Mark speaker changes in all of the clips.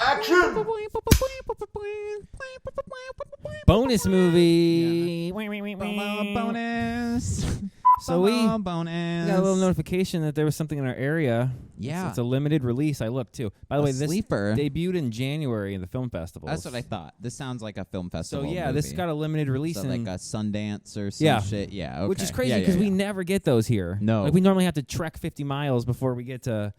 Speaker 1: Action!
Speaker 2: Bonus movie.
Speaker 3: Bonus.
Speaker 2: So we
Speaker 3: bonus.
Speaker 2: got a little notification that there was something in our area.
Speaker 3: Yeah.
Speaker 2: It's a limited release. I looked too. By the way, this
Speaker 3: sleeper.
Speaker 2: debuted in January in the film festival.
Speaker 3: That's what I thought. This sounds like a film festival.
Speaker 2: So yeah,
Speaker 3: movie.
Speaker 2: this got a limited release.
Speaker 3: So like a Sundance or some
Speaker 2: Yeah.
Speaker 3: shit. Yeah. Okay.
Speaker 2: Which is crazy because we never get those here.
Speaker 3: No.
Speaker 2: Like we normally have to trek 50 miles before we get to.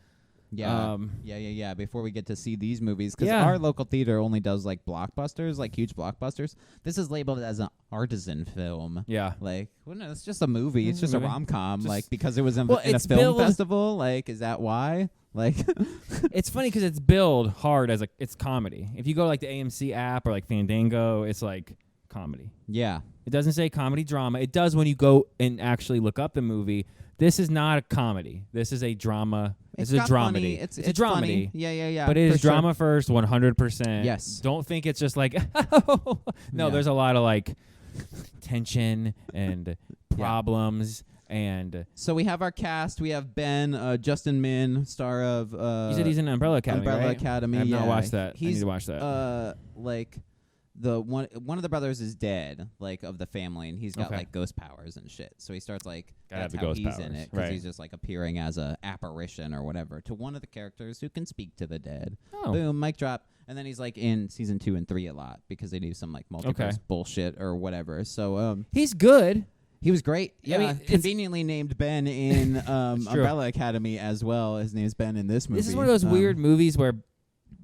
Speaker 3: Yeah. Yeah. Before we get to see these movies, because
Speaker 2: Yeah.
Speaker 3: our local theater only does like blockbusters, like huge blockbusters. This is labeled as an artisan film.
Speaker 2: Yeah.
Speaker 3: Like, well, no, it's just a movie. It's
Speaker 2: It's
Speaker 3: just
Speaker 2: a
Speaker 3: a
Speaker 2: movie.
Speaker 3: rom-com.
Speaker 2: Just-
Speaker 3: Like, because it was in
Speaker 2: Well,
Speaker 3: a
Speaker 2: it's
Speaker 3: film
Speaker 2: billed-
Speaker 3: festival. Like, is that why? Like,
Speaker 2: It's funny because it's billed hard as it's comedy. If you go to like the AMC app or like Fandango, it's like comedy.
Speaker 3: yeah.
Speaker 2: It doesn't say comedy drama. It does when you go and actually look up the movie. This is not a comedy. This is a drama. This is a
Speaker 3: got funny.
Speaker 2: dramedy.
Speaker 3: It's
Speaker 2: a
Speaker 3: funny.
Speaker 2: dramedy.
Speaker 3: Yeah.
Speaker 2: But it
Speaker 3: for
Speaker 2: is
Speaker 3: sure.
Speaker 2: drama first, 100%.
Speaker 3: Yes.
Speaker 2: Don't think it's just like, no,
Speaker 3: Yeah.
Speaker 2: there's a lot of like tension and problems and.
Speaker 3: So we have our cast. We have Ben, Justin Minh, star of.
Speaker 2: You said he's in Umbrella Academy,
Speaker 3: Umbrella
Speaker 2: right?
Speaker 3: Academy.
Speaker 2: I have
Speaker 3: yeah.
Speaker 2: not watched that. I
Speaker 3: He's
Speaker 2: need to watch that.
Speaker 3: Like the one of the brothers is dead, like of the family, and he's got
Speaker 2: Okay.
Speaker 3: like ghost powers and shit. So he starts like
Speaker 2: Gotta have
Speaker 3: that's
Speaker 2: the
Speaker 3: how
Speaker 2: ghost
Speaker 3: he's
Speaker 2: powers,
Speaker 3: in it because
Speaker 2: right.
Speaker 3: he's just like appearing as a apparition or whatever to one of the characters who can speak to the dead.
Speaker 2: Oh.
Speaker 3: Boom, mic drop. And then he's like in season 2 and 3 a lot because they do some like multiverse
Speaker 2: Okay.
Speaker 3: bullshit or whatever. So
Speaker 2: He's good.
Speaker 3: he was great. Yeah,
Speaker 2: I mean, it's-
Speaker 3: conveniently named Ben in
Speaker 2: true.
Speaker 3: Umbrella Academy as well. His name's Ben in this movie.
Speaker 2: This is one of those weird movies where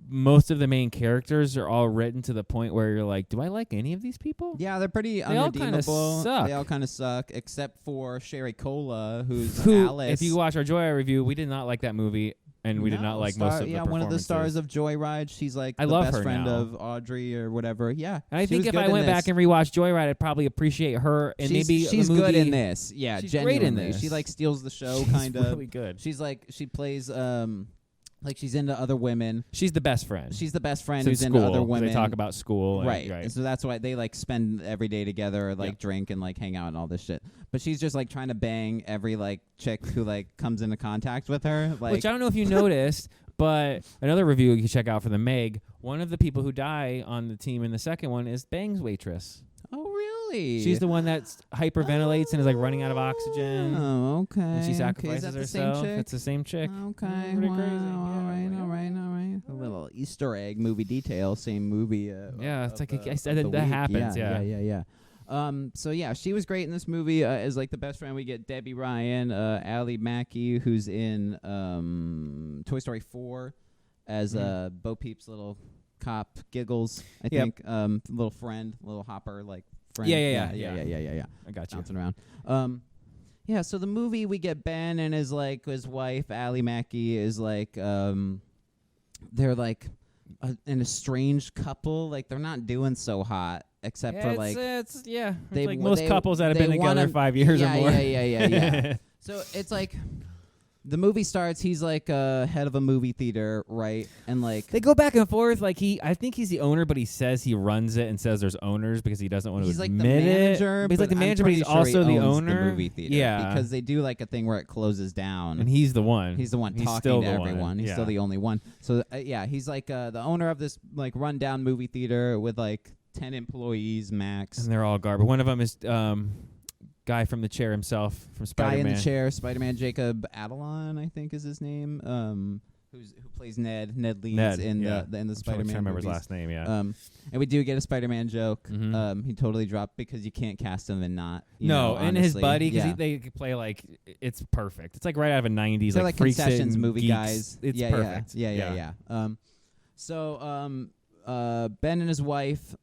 Speaker 2: most of the main characters are all written to the point where you're like, do I like any of these people?
Speaker 3: Yeah, they're pretty
Speaker 2: They all kinda
Speaker 3: unredeemable.
Speaker 2: suck.
Speaker 3: They all kind of suck, except for Sherry Cola, who's
Speaker 2: Who,
Speaker 3: Alice.
Speaker 2: if you watch our Joyride review, we did not like that movie, and we did not like most of the
Speaker 3: one of the
Speaker 2: performances.
Speaker 3: stars of Joyride. She's like
Speaker 2: I
Speaker 3: the
Speaker 2: love
Speaker 3: best
Speaker 2: her
Speaker 3: friend
Speaker 2: now.
Speaker 3: of Audrey or whatever. Yeah,
Speaker 2: And I
Speaker 3: she
Speaker 2: think
Speaker 3: was
Speaker 2: if
Speaker 3: good
Speaker 2: I
Speaker 3: in
Speaker 2: went
Speaker 3: this.
Speaker 2: back and rewatched Joyride, I'd probably appreciate her and maybe
Speaker 3: she's
Speaker 2: the movie.
Speaker 3: good in this. Yeah,
Speaker 2: She's
Speaker 3: genuinely.
Speaker 2: great in this.
Speaker 3: She like steals the show,
Speaker 2: She's
Speaker 3: kind of.
Speaker 2: really good.
Speaker 3: She's like she plays like she's into other women.
Speaker 2: She's the best friend.
Speaker 3: She's the best friend
Speaker 2: So
Speaker 3: who's
Speaker 2: school,
Speaker 3: into other
Speaker 2: 'cause
Speaker 3: women.
Speaker 2: They talk about school.
Speaker 3: Right.
Speaker 2: Right.
Speaker 3: And so that's why they like spend every day together, like
Speaker 2: Yep.
Speaker 3: drink and like hang out and all this shit. But she's just like trying to bang every like chick who like comes into contact with her. Like
Speaker 2: Which I don't know if you noticed, but another review you can check out for the Meg. One of the people who die on the team in the second one is Bang's waitress.
Speaker 3: oh really?
Speaker 2: She's the one that hyperventilates and is like running out of oxygen.
Speaker 3: Oh, okay.
Speaker 2: And she
Speaker 3: Okay,
Speaker 2: sacrifices
Speaker 3: is that
Speaker 2: herself.
Speaker 3: The same chick?
Speaker 2: It's the same chick.
Speaker 3: Okay.
Speaker 2: Pretty
Speaker 3: wow,
Speaker 2: crazy.
Speaker 3: All
Speaker 2: Yeah,
Speaker 3: right.
Speaker 2: yeah.
Speaker 3: All right. A little Easter egg movie detail. Same movie.
Speaker 2: Yeah, it's like I said
Speaker 3: of the
Speaker 2: that
Speaker 3: week.
Speaker 2: happens.
Speaker 3: Yeah. So yeah, she was great in this movie as like the best friend. We get Debby Ryan, Ali Maki, who's in Toy Story 4 as Bo Peep's little cop Giggles. I
Speaker 2: Yep.
Speaker 3: think little friend, little Hopper like friend.
Speaker 2: Yeah.
Speaker 3: Yeah.
Speaker 2: I got you.
Speaker 3: Bouncing around. Yeah. So the movie we get Ben and his wife Ali Maki is like they're like an estranged couple. Like they're not doing so hot. Except for like
Speaker 2: it's
Speaker 3: they-
Speaker 2: like most
Speaker 3: they-
Speaker 2: couples that have
Speaker 3: they
Speaker 2: been together
Speaker 3: wanna-
Speaker 2: 5 years
Speaker 3: yeah,
Speaker 2: or more.
Speaker 3: Yeah. So it's like the movie starts. He's like head of a movie theater, right? And like
Speaker 2: They go back and forth. Like I think he's the owner, but he says he runs it and says there's owners because he doesn't want to
Speaker 3: he's like the
Speaker 2: admit
Speaker 3: manager.
Speaker 2: it. But he's like the
Speaker 3: I'm
Speaker 2: manager, but
Speaker 3: pretty
Speaker 2: he's
Speaker 3: sure
Speaker 2: also
Speaker 3: he
Speaker 2: the
Speaker 3: owns
Speaker 2: owner.
Speaker 3: The movie theater,
Speaker 2: Yeah,
Speaker 3: because they do like a thing where it closes down.
Speaker 2: and he's the one.
Speaker 3: He's the one
Speaker 2: He's
Speaker 3: talking
Speaker 2: still
Speaker 3: to
Speaker 2: the one.
Speaker 3: everyone. He's
Speaker 2: Yeah.
Speaker 3: still the only one. So yeah, he's like the owner of this like rundown movie theater with like 10 employees max.
Speaker 2: And they're all garbage. One of them is guy from the chair himself from
Speaker 3: Guy
Speaker 2: Spider-Man.
Speaker 3: in the chair, Spider-Man. Jacob Adelon, I think is his name. Who plays Ned? Ned Leeds
Speaker 2: Ned,
Speaker 3: in
Speaker 2: yeah.
Speaker 3: the
Speaker 2: I'm trying
Speaker 3: Spider-Man
Speaker 2: to remember
Speaker 3: movies.
Speaker 2: his last name. Yeah.
Speaker 3: And we do get a Spider-Man joke.
Speaker 2: Mhm.
Speaker 3: He totally dropped because you can't cast him and not. You
Speaker 2: No,
Speaker 3: know,
Speaker 2: and his
Speaker 3: honestly.
Speaker 2: buddy, because
Speaker 3: Yeah.
Speaker 2: they play like it's perfect. It's like right out of a '90s,
Speaker 3: They're like
Speaker 2: freaks it
Speaker 3: concessions
Speaker 2: and
Speaker 3: movie
Speaker 2: geeks.
Speaker 3: guys.
Speaker 2: It's
Speaker 3: yeah,
Speaker 2: perfect.
Speaker 3: Yeah. So Ben and his wife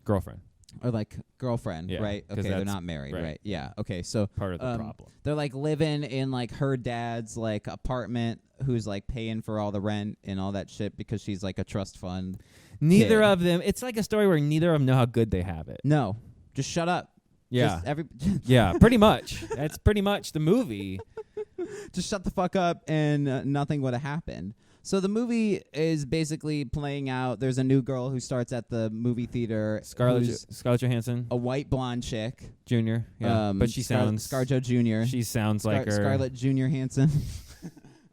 Speaker 2: Girlfriend,
Speaker 3: are like girlfriend,
Speaker 2: Yeah,
Speaker 3: right?
Speaker 2: 'cause
Speaker 3: Okay, they're
Speaker 2: that's
Speaker 3: not married,
Speaker 2: right.
Speaker 3: right? Yeah. Okay, so
Speaker 2: part of the problem.
Speaker 3: they're like living in like her dad's like apartment, who's like paying for all the rent and all that shit because she's like a trust fund.
Speaker 2: Neither
Speaker 3: kid.
Speaker 2: of them. It's like a story where neither of them know how good they have it.
Speaker 3: No, just shut up.
Speaker 2: Yeah.
Speaker 3: Just
Speaker 2: Yeah, pretty much. That's pretty much the movie.
Speaker 3: just shut the fuck up and nothing would have happened. So the movie is basically playing out. There's a new girl who starts at the movie theater.
Speaker 2: Scarlett
Speaker 3: who's
Speaker 2: Johansson
Speaker 3: a white blonde chick.
Speaker 2: Jr. Yeah, but she sounds
Speaker 3: ScarJo Jr.
Speaker 2: She sounds like her.
Speaker 3: Scarlett Jr. Hansen.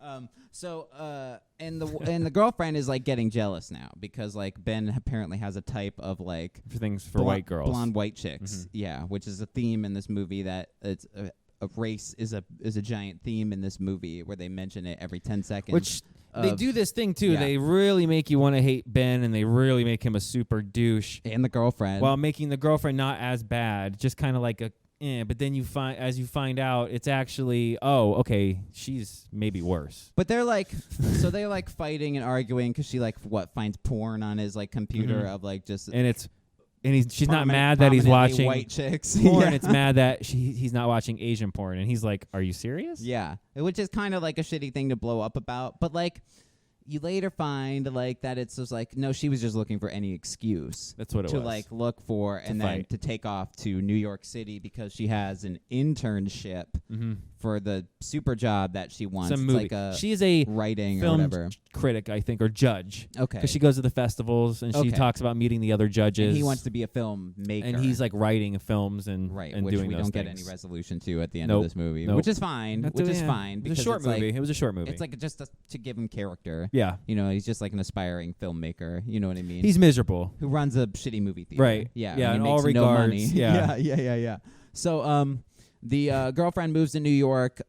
Speaker 3: And the girlfriend is like getting jealous now because like Ben apparently has a type of like
Speaker 2: For things for white girls.
Speaker 3: blonde white chicks. Yeah, which is a theme in this movie that it's of race is a giant theme in this movie where they mention it every 10 seconds.
Speaker 2: Which they do this thing too.
Speaker 3: Yeah.
Speaker 2: They really make you want to hate Ben, and they really make him a super douche,
Speaker 3: and the girlfriend,
Speaker 2: while making the girlfriend not as bad, just kind of like a. But then you find out it's actually okay, she's maybe worse.
Speaker 3: But they're like, so they're like fighting and arguing because she like finds porn on his like computer of like just
Speaker 2: and she's not mad that he's watching
Speaker 3: white chicks
Speaker 2: porn. It's mad that he's not watching Asian porn, and he's like, "Are you serious?"
Speaker 3: Yeah, which is kind of like a shitty thing to blow up about, but like. You later find like that it's just like no, she was just looking for any excuse.
Speaker 2: That's what it
Speaker 3: was.
Speaker 2: To
Speaker 3: like look for and then to take off to New York City because she has an internship for the super job that she wants.
Speaker 2: Some movie.
Speaker 3: Like
Speaker 2: she is a
Speaker 3: writing
Speaker 2: film
Speaker 3: or whatever
Speaker 2: critic, I think, or judge.
Speaker 3: Okay.
Speaker 2: Because she goes to the festivals and she talks about meeting the other judges.
Speaker 3: And he wants to be a film maker.
Speaker 2: And he's like writing films and
Speaker 3: which
Speaker 2: doing
Speaker 3: we
Speaker 2: those
Speaker 3: don't
Speaker 2: things.
Speaker 3: get any resolution to at the end of this movie, which is fine. Because
Speaker 2: It was a short movie.
Speaker 3: Like,
Speaker 2: it was a short movie.
Speaker 3: It's like just to give him character.
Speaker 2: Yeah.
Speaker 3: You know, he's just like an aspiring filmmaker. You know what I mean?
Speaker 2: He's miserable.
Speaker 3: Who runs a shitty movie theater.
Speaker 2: Right.
Speaker 3: Yeah.
Speaker 2: Yeah,
Speaker 3: and
Speaker 2: in
Speaker 3: he
Speaker 2: all
Speaker 3: makes
Speaker 2: regards.
Speaker 3: No money.
Speaker 2: Yeah.
Speaker 3: Yeah. So, the girlfriend moves to New York.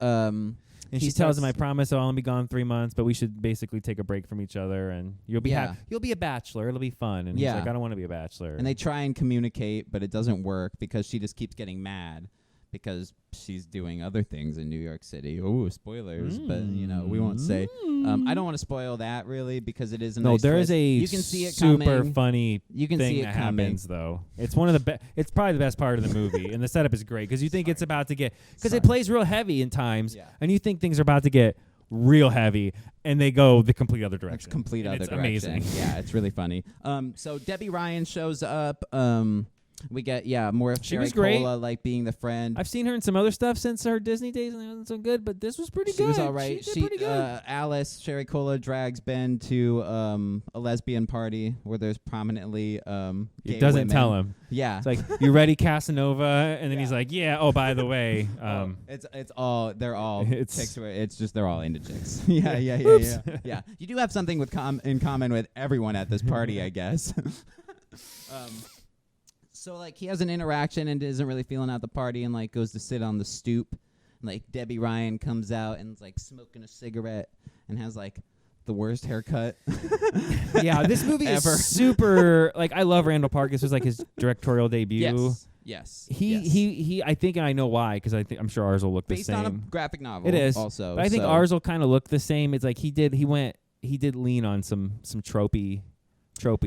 Speaker 2: And she tells him, "I promise I'll only be gone 3 months, but we should basically take a break from each other, and you'll be you'll be a bachelor. It'll be fun." And he's like, "I don't want to be a bachelor."
Speaker 3: And they try and communicate, but it doesn't work because she just keeps getting mad because she's doing other things in New York City. Oh, spoilers! But you know, we won't say. I don't want to spoil that really because it is a nice
Speaker 2: there
Speaker 3: twist.
Speaker 2: is a
Speaker 3: you can see it
Speaker 2: super
Speaker 3: coming.
Speaker 2: funny
Speaker 3: You can
Speaker 2: thing
Speaker 3: see it
Speaker 2: that
Speaker 3: coming.
Speaker 2: happens though. It's one of the it's probably the best part of the movie, and the setup is great because you think it's about to get because it plays real heavy in times, and you think things are about to get real heavy, and they go the complete other direction.
Speaker 3: It's complete other
Speaker 2: it's
Speaker 3: direction.
Speaker 2: Amazing.
Speaker 3: Yeah, it's really funny. So Debby Ryan shows up. We get more of
Speaker 2: She
Speaker 3: Sherry
Speaker 2: was great.
Speaker 3: Cola, like being the friend.
Speaker 2: I've seen her in some other stuff since her Disney days, and it wasn't so good. But this was pretty good.
Speaker 3: She was all right.
Speaker 2: She did pretty good.
Speaker 3: Alice Sherry Cola drags Ben to a lesbian party where there's prominently gay
Speaker 2: It doesn't
Speaker 3: women.
Speaker 2: tell him.
Speaker 3: Yeah,
Speaker 2: it's like, "You ready, Casanova?" And then he's like, "Yeah. Oh, by the way,
Speaker 3: it's all they're all
Speaker 2: It's-
Speaker 3: chicks. It's just they're all into chicks. Yeah. Yeah. You do have something in common with everyone at this party, I guess. So like he has an interaction and isn't really feeling out the party and like goes to sit on the stoop. And, like Debby Ryan comes out and is like smoking a cigarette and has like the worst haircut.
Speaker 2: Yeah, this movie
Speaker 3: Ever.
Speaker 2: is super. Like, I love Randall Park. This was like his directorial debut.
Speaker 3: Yes.
Speaker 2: He. I think, and I know why, because I'm sure ours will look
Speaker 3: Based
Speaker 2: the same.
Speaker 3: on a graphic novel.
Speaker 2: It is
Speaker 3: also,
Speaker 2: but I think ours will kind of look the same. It's like he did lean on some tropey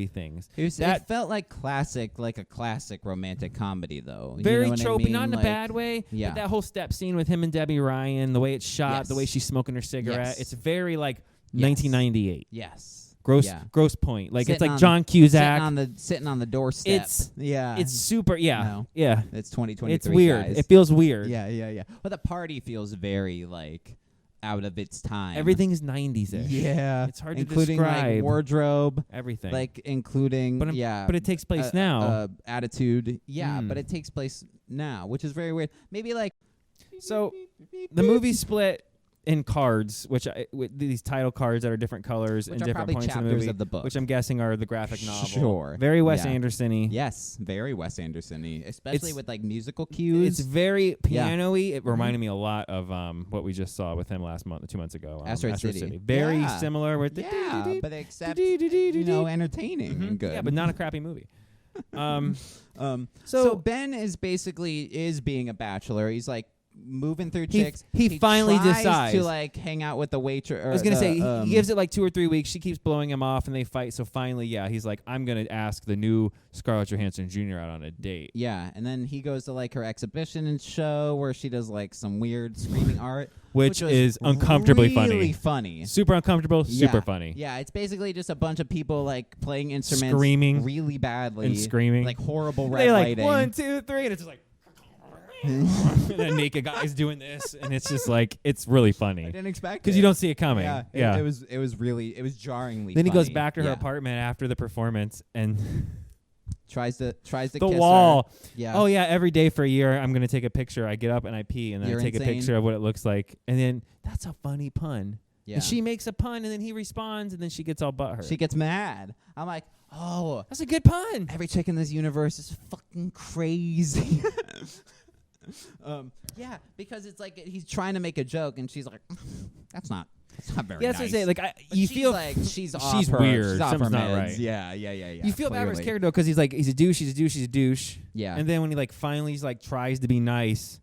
Speaker 2: things.
Speaker 3: It felt like a classic romantic comedy, though.
Speaker 2: Very
Speaker 3: you know what
Speaker 2: tropey,
Speaker 3: I mean?
Speaker 2: not in a
Speaker 3: Like,
Speaker 2: bad way.
Speaker 3: Yeah.
Speaker 2: But that whole step scene with him and Debby Ryan, the way it's shot, the way she's smoking her cigarette,
Speaker 3: Yes.
Speaker 2: it's very like 1998.
Speaker 3: Yes.
Speaker 2: Gross Point. Like, it's
Speaker 3: Sitting
Speaker 2: like
Speaker 3: on-
Speaker 2: John Cusack.
Speaker 3: Sitting on the doorstep.
Speaker 2: It's super. Yeah.
Speaker 3: No.
Speaker 2: Yeah.
Speaker 3: It's 2023.
Speaker 2: It's weird.
Speaker 3: Guys.
Speaker 2: It feels weird.
Speaker 3: Yeah. But the party feels very like out of its time.
Speaker 2: Everything's 90s-ish.
Speaker 3: Yeah.
Speaker 2: It's hard to
Speaker 3: including
Speaker 2: describe.
Speaker 3: like wardrobe,
Speaker 2: Everything.
Speaker 3: like including
Speaker 2: but it takes place now.
Speaker 3: Attitude. Yeah, but it takes place now, which is very weird. Maybe like
Speaker 2: so the movie split in cards, with these title cards that are different colors and different points in the
Speaker 3: chapters
Speaker 2: movie,
Speaker 3: of the book.
Speaker 2: which I'm guessing are the graphic novel.
Speaker 3: Sure.
Speaker 2: Very Wes
Speaker 3: Yeah.
Speaker 2: Anderson-y.
Speaker 3: Yes, very Wes Anderson-y, especially
Speaker 2: It's-
Speaker 3: with like musical cues.
Speaker 2: It's very piano-y. It reminded me a lot of what we just saw with him 2 months ago.
Speaker 3: Asteroid City.
Speaker 2: Very
Speaker 3: Yeah.
Speaker 2: similar with
Speaker 3: but except entertaining and good.
Speaker 2: Yeah, but not a crappy movie.
Speaker 3: So Ben is being a bachelor. He's like moving through
Speaker 2: He-
Speaker 3: chicks.
Speaker 2: he finally
Speaker 3: tries
Speaker 2: decides
Speaker 3: to like hang out with the waitress.
Speaker 2: I was gonna say he gives it like 2 or 3 weeks. She keeps blowing him off, and they fight. So finally, he's like, "I'm gonna ask the new Scarlett Johansson Jr. out on a date."
Speaker 3: Yeah, and then he goes to like her exhibition and show where she does like some weird screaming art,
Speaker 2: which
Speaker 3: was
Speaker 2: is uncomfortably
Speaker 3: really
Speaker 2: funny.
Speaker 3: funny.
Speaker 2: Super uncomfortable, super
Speaker 3: Yeah.
Speaker 2: funny.
Speaker 3: Yeah, it's basically just a bunch of people like playing instruments,
Speaker 2: Screaming
Speaker 3: really badly,
Speaker 2: and screaming.
Speaker 3: like horrible red
Speaker 2: They like
Speaker 3: lighting.
Speaker 2: 1, 2, 3, and it's just like. And then naked guys doing this, and it's just like it's really
Speaker 3: I
Speaker 2: funny
Speaker 3: didn't expect
Speaker 2: because
Speaker 3: it.
Speaker 2: you don't see it coming.
Speaker 3: Yeah, it was jarringly.
Speaker 2: Then he goes
Speaker 3: funny.
Speaker 2: back to her
Speaker 3: Yeah.
Speaker 2: apartment after the performance and
Speaker 3: tries to
Speaker 2: the
Speaker 3: kiss
Speaker 2: wall.
Speaker 3: Her. Yeah.
Speaker 2: Oh yeah, every day for a year I'm gonna take a picture. I get up and I pee, and then
Speaker 3: You're
Speaker 2: I take
Speaker 3: insane.
Speaker 2: a picture of what it looks like, and then that's a funny pun.
Speaker 3: Yeah.
Speaker 2: And she makes a pun, and then he responds, and then she gets all butthurt.
Speaker 3: She gets mad. I'm like, oh,
Speaker 2: that's a good pun.
Speaker 3: every chick in this universe is fucking crazy. Yeah, because it's like he's trying to make a joke, and she's like, that's not very
Speaker 2: Yeah, that's
Speaker 3: nice.
Speaker 2: what I say. Like, you
Speaker 3: she's
Speaker 2: feel
Speaker 3: like she's off
Speaker 2: she's
Speaker 3: her,
Speaker 2: weird.
Speaker 3: She's off
Speaker 2: Something's
Speaker 3: her
Speaker 2: not
Speaker 3: meds.
Speaker 2: right.
Speaker 3: Yeah.
Speaker 2: You feel bad for his
Speaker 3: clearly.
Speaker 2: character because he's like he's a douche, he's a douche, he's a douche.
Speaker 3: Yeah.
Speaker 2: And then when he like finally he's like tries to be nice,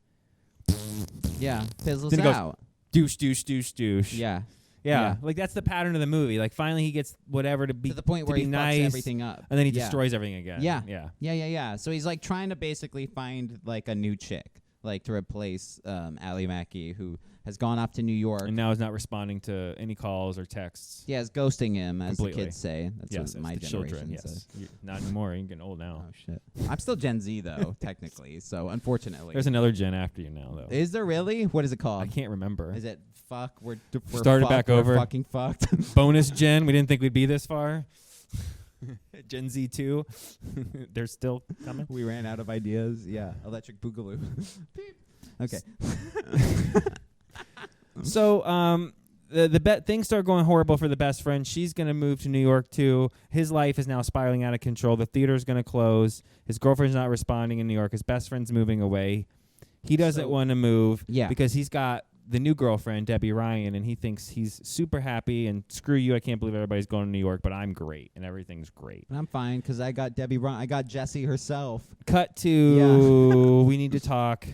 Speaker 3: Yeah, fizzles
Speaker 2: Then it goes,
Speaker 3: out.
Speaker 2: douche, douche, douche, douche.
Speaker 3: Yeah.
Speaker 2: Yeah, like that's the pattern of the movie. Like finally he gets whatever to be
Speaker 3: To the point where
Speaker 2: be
Speaker 3: he
Speaker 2: nice,
Speaker 3: fucks everything up.
Speaker 2: and then he
Speaker 3: Yeah.
Speaker 2: destroys everything again.
Speaker 3: Yeah. Yeah. So he's like trying to basically find like a new chick, like to replace Ali Maki, who has gone off to New York.
Speaker 2: And now he's not responding to any calls or texts.
Speaker 3: Yeah, is ghosting him, as
Speaker 2: Completely.
Speaker 3: the kids say. That's
Speaker 2: Yes,
Speaker 3: what my
Speaker 2: the
Speaker 3: generation
Speaker 2: children.
Speaker 3: says.
Speaker 2: Yes, not anymore. You're getting old now.
Speaker 3: Oh shit! I'm still Gen Z though, technically. So unfortunately,
Speaker 2: There's another gen after you now, though.
Speaker 3: is there really? What is it
Speaker 2: I
Speaker 3: called?
Speaker 2: can't remember.
Speaker 3: Is it fuck? We're
Speaker 2: Started
Speaker 3: fucked,
Speaker 2: back
Speaker 3: we're
Speaker 2: over.
Speaker 3: fucking fucked.
Speaker 2: Bonus gen. We didn't think we'd be this far. Gen Z 2. They're still coming.
Speaker 3: We ran out of ideas. Yeah, electric boogaloo. Beep. Okay.
Speaker 2: So, things start going horrible for the best friend. She's gonna move to New York too. His life is now spiraling out of control. The theater's gonna close. His girlfriend's not responding in New York. His best friend's moving away. He doesn't want to move because he's got the new girlfriend, Debby Ryan, and he thinks he's super happy. And screw you, I can't believe everybody's going to New York, but I'm great and everything's great.
Speaker 3: I'm fine because I got Debby Ryan. I got Jessie herself.
Speaker 2: Cut to we need to talk.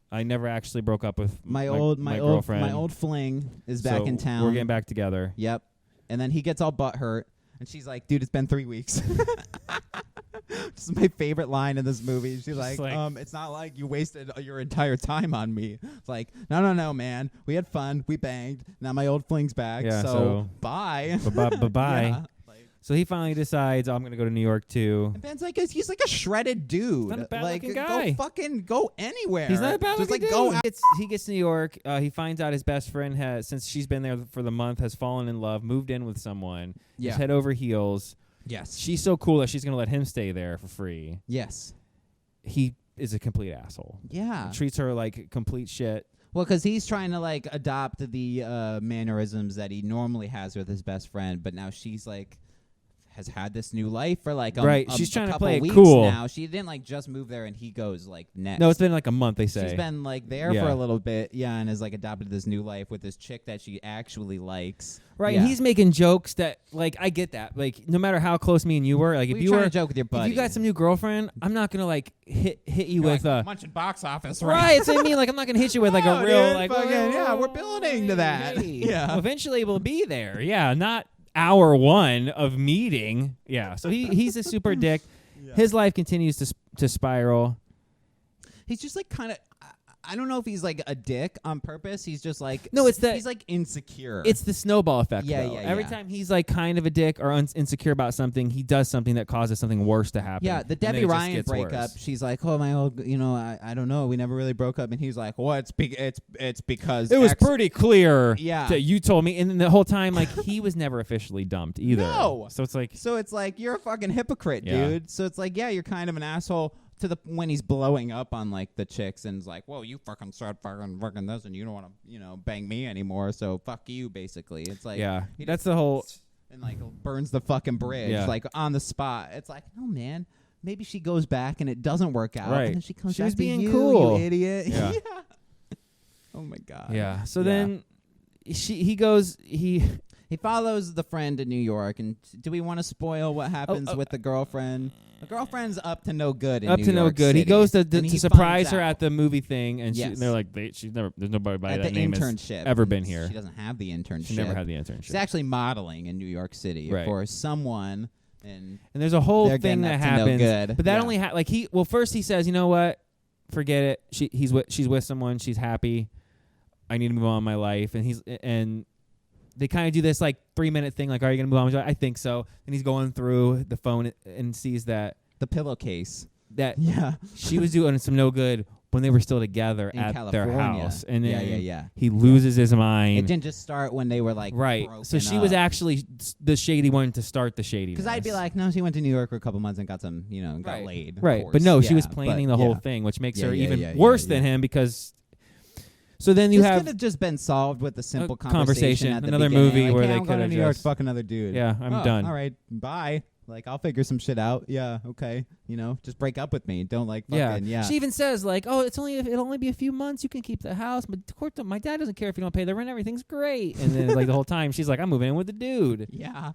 Speaker 2: I never actually broke up with my girlfriend.
Speaker 3: My old fling is back in town.
Speaker 2: We're getting back together.
Speaker 3: Yep. And then he gets all butthurt, and she's like, "Dude, it's been 3 weeks." This is my favorite line in this movie. She's like, "It's not like you wasted your entire time on me." It's like, no, man. We had fun. We banged. Now my old fling's back.
Speaker 2: Yeah,
Speaker 3: so bye.
Speaker 2: Bye.
Speaker 3: Yeah.
Speaker 2: So he finally decides, I'm going to go to New York too.
Speaker 3: And Ben's like, he's like a shredded dude.
Speaker 2: Not a bad
Speaker 3: like,
Speaker 2: looking guy.
Speaker 3: Go anywhere.
Speaker 2: He's not a bad
Speaker 3: Just
Speaker 2: looking
Speaker 3: like
Speaker 2: dude.
Speaker 3: go out.
Speaker 2: He gets to New York. He finds out his best friend has, since she's been there for the month, has fallen in love, moved in with someone.
Speaker 3: Yeah.
Speaker 2: He's head over heels.
Speaker 3: Yes.
Speaker 2: She's so cool that she's going to let him stay there for free.
Speaker 3: Yes.
Speaker 2: He is a complete asshole.
Speaker 3: Yeah.
Speaker 2: Treats her like complete shit.
Speaker 3: Well, because he's trying to like adopt the mannerisms that he normally has with his best friend, but now she's like has had this new life for like
Speaker 2: She's trying
Speaker 3: a
Speaker 2: to play it
Speaker 3: weeks
Speaker 2: cool.
Speaker 3: Now she didn't like just move there and he goes like next.
Speaker 2: No, it's been like a month. They say
Speaker 3: she's been like there for a little bit, and has like adopted this new life with this chick that she actually likes.
Speaker 2: Right,
Speaker 3: yeah.
Speaker 2: and he's making jokes that, like, I get that. Like, no matter how close me and you were, like, if you were
Speaker 3: to joke with your buddy,
Speaker 2: if you got some new girlfriend, I'm not gonna like hit you
Speaker 3: You're
Speaker 2: with
Speaker 3: like,
Speaker 2: a
Speaker 3: munching box office,
Speaker 2: right. So I mean, like, I'm not gonna hit you with like a real
Speaker 3: dude,
Speaker 2: like,
Speaker 3: fucking,
Speaker 2: oh,
Speaker 3: yeah, we're building to that.
Speaker 2: hey.
Speaker 3: Yeah.
Speaker 2: Well, eventually we'll be there. Yeah, not hour one of meeting. Yeah, so he's a super dick. Yeah. His life continues to spiral.
Speaker 3: He's just like kind of. I don't know if he's like a dick on purpose. He's just like he's like insecure.
Speaker 2: It's the snowball effect.
Speaker 3: Yeah,
Speaker 2: though.
Speaker 3: yeah.
Speaker 2: Every time he's like kind of a dick or insecure about something, he does something that causes something worse to happen.
Speaker 3: Yeah, the Debby Ryan breakup. She's like, "Oh, my old, I don't know. We never really broke up." And he's like, "Well, it's because
Speaker 2: it was pretty clear."
Speaker 3: Yeah,
Speaker 2: that you told me, and then the whole time, like he was never officially dumped either.
Speaker 3: No,
Speaker 2: so it's like
Speaker 3: you're a fucking hypocrite, dude. So it's like, yeah, you're kind of an asshole. To the when he's blowing up on like the chicks and is like, "Whoa, you fucking start fucking this, and you don't want to bang me anymore. So fuck you." Basically, it's like
Speaker 2: that's the whole
Speaker 3: and like burns the fucking bridge like on the spot. It's like, no man, maybe she goes back and it doesn't work out,
Speaker 2: right?
Speaker 3: And then she comes
Speaker 2: she
Speaker 3: back
Speaker 2: was
Speaker 3: to
Speaker 2: being
Speaker 3: you,
Speaker 2: cool,
Speaker 3: you idiot.
Speaker 2: Yeah.
Speaker 3: Oh my god.
Speaker 2: Yeah. So then
Speaker 3: he follows the friend to New York, and do we want to spoil what happens with the girlfriend? The girlfriend's up to no good in New York City.
Speaker 2: He goes to surprise her at the movie thing, and they're like, she's never. There's nobody by that name has ever been here.
Speaker 3: She doesn't have the internship.
Speaker 2: She never had the internship.
Speaker 3: She's actually modeling in New York City for someone, and
Speaker 2: there's a whole thing that happens.
Speaker 3: No
Speaker 2: but that only first he says, you know what, forget it. She's with someone. She's happy. I need to move on in my life, and they kind of do this like 3-minute thing, like, are you gonna move on? I think so. And he's going through the phone and sees that
Speaker 3: the pillowcase
Speaker 2: that she was doing some no good when they were still together
Speaker 3: in
Speaker 2: at
Speaker 3: California.
Speaker 2: their house. And
Speaker 3: then
Speaker 2: he loses his mind.
Speaker 3: It didn't just start when they were like
Speaker 2: So she was actually the shady one to start the shadiness.
Speaker 3: Because I'd be like, no, she went to New York for a couple months and got some, got laid.
Speaker 2: Right, but no, she was planning the whole thing, which makes her even worse than him because So then you
Speaker 3: this
Speaker 2: have
Speaker 3: could have just been solved with a simple
Speaker 2: conversation,
Speaker 3: at the
Speaker 2: another
Speaker 3: beginning.
Speaker 2: movie
Speaker 3: like,
Speaker 2: where
Speaker 3: hey,
Speaker 2: they
Speaker 3: I'm going
Speaker 2: could
Speaker 3: to
Speaker 2: have
Speaker 3: New York,
Speaker 2: just
Speaker 3: fuck another dude.
Speaker 2: Yeah, I'm done.
Speaker 3: All right, bye. Like, I'll figure some shit out. Yeah, okay. You know, just break up with me. Don't like fucking, yeah.
Speaker 2: She even says like, "Oh, it'll only be a few months. You can keep the house, but my dad doesn't care if you don't pay the rent. Everything's great." And then like the whole time, she's like, "I'm moving in with the dude."
Speaker 3: Yeah.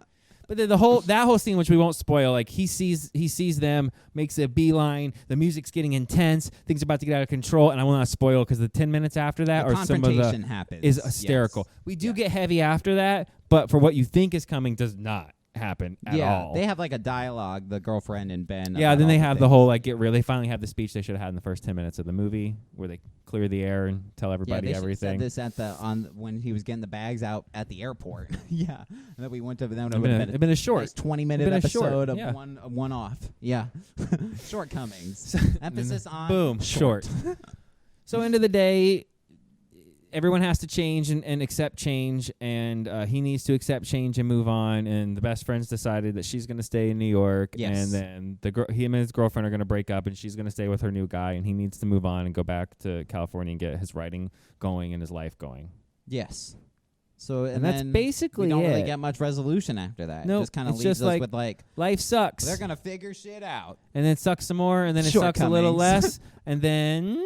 Speaker 2: But then that whole scene, which we won't spoil, like he sees them, makes a beeline. The music's getting intense. Things are about to get out of control, and I will not spoil because the 10 minutes after that,
Speaker 3: The
Speaker 2: or some of the
Speaker 3: happens.
Speaker 2: is hysterical.
Speaker 3: Yes.
Speaker 2: We do get heavy after that, but for what you think is coming, does not happen at all.
Speaker 3: They have like a dialogue, the girlfriend and Ben.
Speaker 2: Yeah,
Speaker 3: about
Speaker 2: then they
Speaker 3: all
Speaker 2: have the
Speaker 3: things.
Speaker 2: whole like they finally have the speech they should have had in the first 10 minutes of the movie where they clear the air and tell everybody
Speaker 3: they
Speaker 2: everything.
Speaker 3: Said this when he was getting the bags out at the airport. Yeah, and then we went to that.
Speaker 2: It'd been a short,
Speaker 3: nice 20-minute
Speaker 2: been a
Speaker 3: episode
Speaker 2: short,
Speaker 3: of
Speaker 2: yeah.
Speaker 3: one off. Yeah, shortcomings. Emphasis on
Speaker 2: boom short. So end of the day, everyone has to change and accept change, and he needs to accept change and move on. And the best friends decided that she's going to stay in New York,
Speaker 3: Yes.
Speaker 2: and then him and his girlfriend are going to break up, and she's going to stay with her new guy, and he needs to move on and go back to California and get his writing going and his life going.
Speaker 3: Yes. So
Speaker 2: And that's
Speaker 3: then
Speaker 2: basically
Speaker 3: we don't really
Speaker 2: it.
Speaker 3: get much resolution after that.
Speaker 2: Nope,
Speaker 3: Just kind of
Speaker 2: it's
Speaker 3: leaves
Speaker 2: just
Speaker 3: us
Speaker 2: like-
Speaker 3: with like
Speaker 2: Life sucks.
Speaker 3: they're gonna figure shit out.
Speaker 2: And then it sucks some more, and then it sucks a little
Speaker 3: Shortcomings.
Speaker 2: less, and then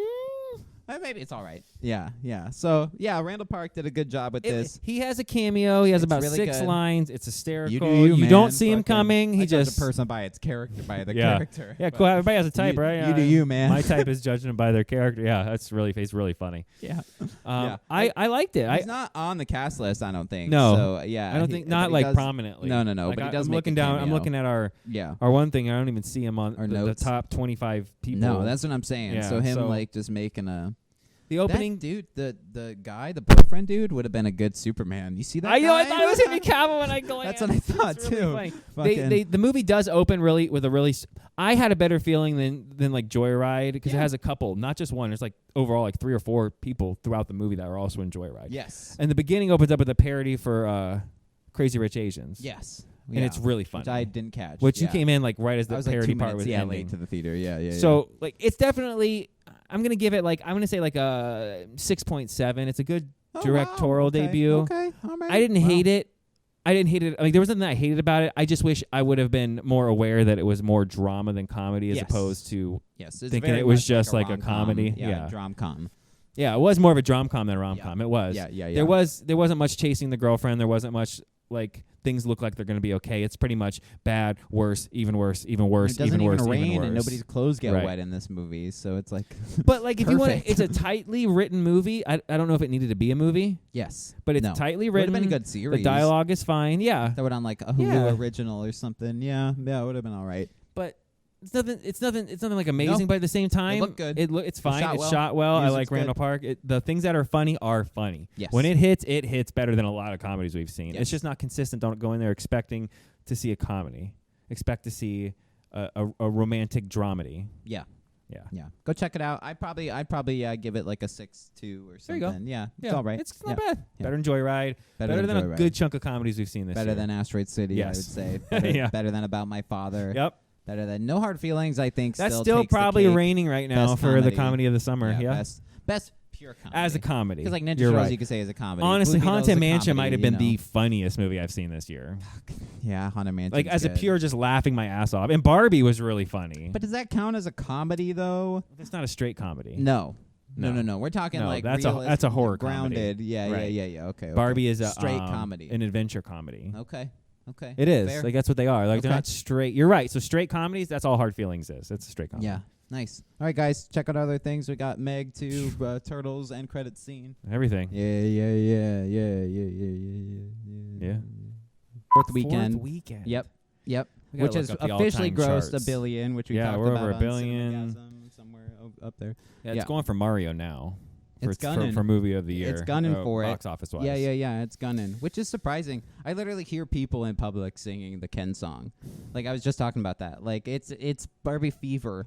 Speaker 3: Maybe it's all right. Yeah, yeah. So yeah, Randall Park did a good job with this.
Speaker 2: he has a cameo. He has
Speaker 3: It's
Speaker 2: about
Speaker 3: really
Speaker 2: 6
Speaker 3: good.
Speaker 2: lines. It's hysterical.
Speaker 3: You
Speaker 2: don't
Speaker 3: man.
Speaker 2: see him
Speaker 3: Fucking-
Speaker 2: coming. He
Speaker 3: I judge
Speaker 2: just
Speaker 3: a person by its character, by the
Speaker 2: Yeah.
Speaker 3: character.
Speaker 2: yeah,
Speaker 3: but
Speaker 2: cool. Everybody has a type,
Speaker 3: you,
Speaker 2: right?
Speaker 3: You do you, man.
Speaker 2: My type is judging them by their character. Yeah, that's really he's really funny.
Speaker 3: Yeah.
Speaker 2: Yeah.
Speaker 3: Yeah.
Speaker 2: I liked it.
Speaker 3: He's not on the cast list, I don't think.
Speaker 2: No.
Speaker 3: So yeah,
Speaker 2: I don't
Speaker 3: he-
Speaker 2: think
Speaker 3: but
Speaker 2: not
Speaker 3: he
Speaker 2: like
Speaker 3: does-
Speaker 2: prominently.
Speaker 3: No,
Speaker 2: Like,
Speaker 3: but he
Speaker 2: I'm
Speaker 3: does.
Speaker 2: looking
Speaker 3: make a
Speaker 2: down. I'm
Speaker 3: cameo.
Speaker 2: looking at our
Speaker 3: Yeah.
Speaker 2: one thing. I don't even see him on
Speaker 3: Our
Speaker 2: the
Speaker 3: notes.
Speaker 2: top 25 people.
Speaker 3: No, that's what I'm saying.
Speaker 2: Yeah,
Speaker 3: so him
Speaker 2: so-
Speaker 3: like just making a
Speaker 2: the opening.
Speaker 3: That dude, the guy, the boyfriend dude, would have been a good Superman. You see that?
Speaker 2: I know. I
Speaker 3: guy?
Speaker 2: thought it was Henry Cavill when I glanced.
Speaker 3: That's what I thought
Speaker 2: It's really
Speaker 3: too.
Speaker 2: funny.
Speaker 3: Fucking-
Speaker 2: The movie does open really with a really. I had a better feeling than like Joyride because it
Speaker 3: Yeah.
Speaker 2: has a couple, not just one. There's like overall like 3 or 4 people throughout the movie that are also in Joyride.
Speaker 3: Yes.
Speaker 2: And the beginning opens up with a parody for Crazy Rich Asians.
Speaker 3: Yes.
Speaker 2: And it's really funny.
Speaker 3: Which I didn't catch.
Speaker 2: Which you
Speaker 3: yeah.
Speaker 2: came in like right as
Speaker 3: I
Speaker 2: the
Speaker 3: was like
Speaker 2: parody
Speaker 3: 2
Speaker 2: part
Speaker 3: minutes,
Speaker 2: was ending.
Speaker 3: late to the theater. Yeah.
Speaker 2: So like it's definitely. I'm gonna give it like I'm gonna say like a 6.7. It's a good directorial debut.
Speaker 3: Okay. All right.
Speaker 2: I didn't hate it. I didn't hate it. Like there was nothing that I hated about it. I just wish I would have been more aware that it was more drama than comedy as
Speaker 3: Yes.
Speaker 2: opposed to
Speaker 3: Yes. It's
Speaker 2: thinking
Speaker 3: very
Speaker 2: it was
Speaker 3: much
Speaker 2: just like a
Speaker 3: rom-com.
Speaker 2: comedy.
Speaker 3: Yeah.
Speaker 2: Yeah.
Speaker 3: Drom-com.
Speaker 2: Yeah, it was more of a drom-com than a rom-com. It was.
Speaker 3: Yeah.
Speaker 2: There wasn't much chasing the girlfriend. There wasn't much like things look like they're going to be okay. It's pretty much bad, worse, even worse, even worse,
Speaker 3: It doesn't
Speaker 2: even worse,
Speaker 3: even rain,
Speaker 2: even worse.
Speaker 3: and nobody's clothes get
Speaker 2: Right.
Speaker 3: wet in this movie, so it's like.
Speaker 2: But like if you want
Speaker 3: Perfect.
Speaker 2: it's a tightly written movie. I don't know if it needed to be a movie,
Speaker 3: Yes.
Speaker 2: but it's
Speaker 3: No.
Speaker 2: tightly
Speaker 3: Would have
Speaker 2: written.
Speaker 3: been a good series.
Speaker 2: The dialogue is fine. Yeah.
Speaker 3: That would on like a Hulu
Speaker 2: Yeah.
Speaker 3: original or something. Yeah, it would have been all right.
Speaker 2: But it's nothing like amazing,
Speaker 3: No.
Speaker 2: but at the same time,
Speaker 3: look good.
Speaker 2: It's fine.
Speaker 3: shot
Speaker 2: It's
Speaker 3: well.
Speaker 2: shot well. I
Speaker 3: Music's
Speaker 2: like Randall
Speaker 3: good.
Speaker 2: Park. The things that are funny are funny.
Speaker 3: Yes.
Speaker 2: When it hits better than a lot of comedies we've seen.
Speaker 3: Yes.
Speaker 2: It's just not consistent. Don't go in there expecting to see a comedy. Expect to see a romantic dramedy.
Speaker 3: Yeah.
Speaker 2: Yeah.
Speaker 3: Go check it out. I'd probably give it like a 6.2 or
Speaker 2: There
Speaker 3: something.
Speaker 2: you go.
Speaker 3: Yeah, it's all right.
Speaker 2: It's not
Speaker 3: Yeah.
Speaker 2: bad. Better than Joyride. Better than
Speaker 3: Joyride.
Speaker 2: a good chunk of comedies we've seen this
Speaker 3: Better
Speaker 2: year.
Speaker 3: than Asteroid City,
Speaker 2: Yes.
Speaker 3: I would say. Better,
Speaker 2: Yeah.
Speaker 3: better than About My Father.
Speaker 2: Yep.
Speaker 3: Better than No Hard Feelings, I think.
Speaker 2: That's
Speaker 3: still
Speaker 2: still
Speaker 3: takes the
Speaker 2: probably
Speaker 3: cake.
Speaker 2: reigning right now
Speaker 3: Best
Speaker 2: for the
Speaker 3: comedy.
Speaker 2: comedy of the summer. Yeah.
Speaker 3: Best pure comedy.
Speaker 2: As a comedy.
Speaker 3: Because like Ninja
Speaker 2: You're
Speaker 3: Turtles,
Speaker 2: right.
Speaker 3: you could say as a comedy.
Speaker 2: Honestly,
Speaker 3: Blue Beetle's
Speaker 2: Haunted
Speaker 3: a
Speaker 2: Mansion
Speaker 3: comedy,
Speaker 2: might have
Speaker 3: you
Speaker 2: been
Speaker 3: know.
Speaker 2: the funniest movie I've seen this year.
Speaker 3: Yeah, Haunted Mansion.
Speaker 2: Like as a pure just laughing my ass off. And Barbie was really funny.
Speaker 3: But does that count as a comedy though?
Speaker 2: It's not a straight comedy.
Speaker 3: No.
Speaker 2: No.
Speaker 3: No. We're talking
Speaker 2: No,
Speaker 3: like
Speaker 2: that's
Speaker 3: realist,
Speaker 2: a horror
Speaker 3: grounded.
Speaker 2: comedy.
Speaker 3: Yeah,
Speaker 2: Right.
Speaker 3: yeah. Okay.
Speaker 2: Barbie is a
Speaker 3: straight comedy.
Speaker 2: an adventure comedy.
Speaker 3: Okay.
Speaker 2: It is.
Speaker 3: Fair.
Speaker 2: Like that's what they are. Like they're
Speaker 3: Okay.
Speaker 2: not straight. You're right. So straight comedies, that's all Hard Feelings is. It's a straight comedy.
Speaker 3: Yeah. Nice. All right, guys. Check out other things. We got Meg 2, Turtles, end credit scene.
Speaker 2: Everything.
Speaker 3: Yeah. Fourth weekend.
Speaker 2: Fourth weekend.
Speaker 3: Yep.
Speaker 2: We gotta
Speaker 3: Which
Speaker 2: look
Speaker 3: has
Speaker 2: up the
Speaker 3: officially
Speaker 2: all-time
Speaker 3: grossed
Speaker 2: charts.
Speaker 3: $1 billion, which we
Speaker 2: Yeah,
Speaker 3: talked
Speaker 2: we're
Speaker 3: about
Speaker 2: over
Speaker 3: on
Speaker 2: $1 billion.
Speaker 3: Cinemasm, somewhere up there.
Speaker 2: Yeah, it's
Speaker 3: Yeah.
Speaker 2: going for Mario now.
Speaker 3: It's gunning.
Speaker 2: for movie of the year.
Speaker 3: It's gunning for it.
Speaker 2: box office wise.
Speaker 3: Yeah, it's gunning, which is surprising. I literally hear people in public singing the Ken song. Like I was just talking about that. Like it's Barbie fever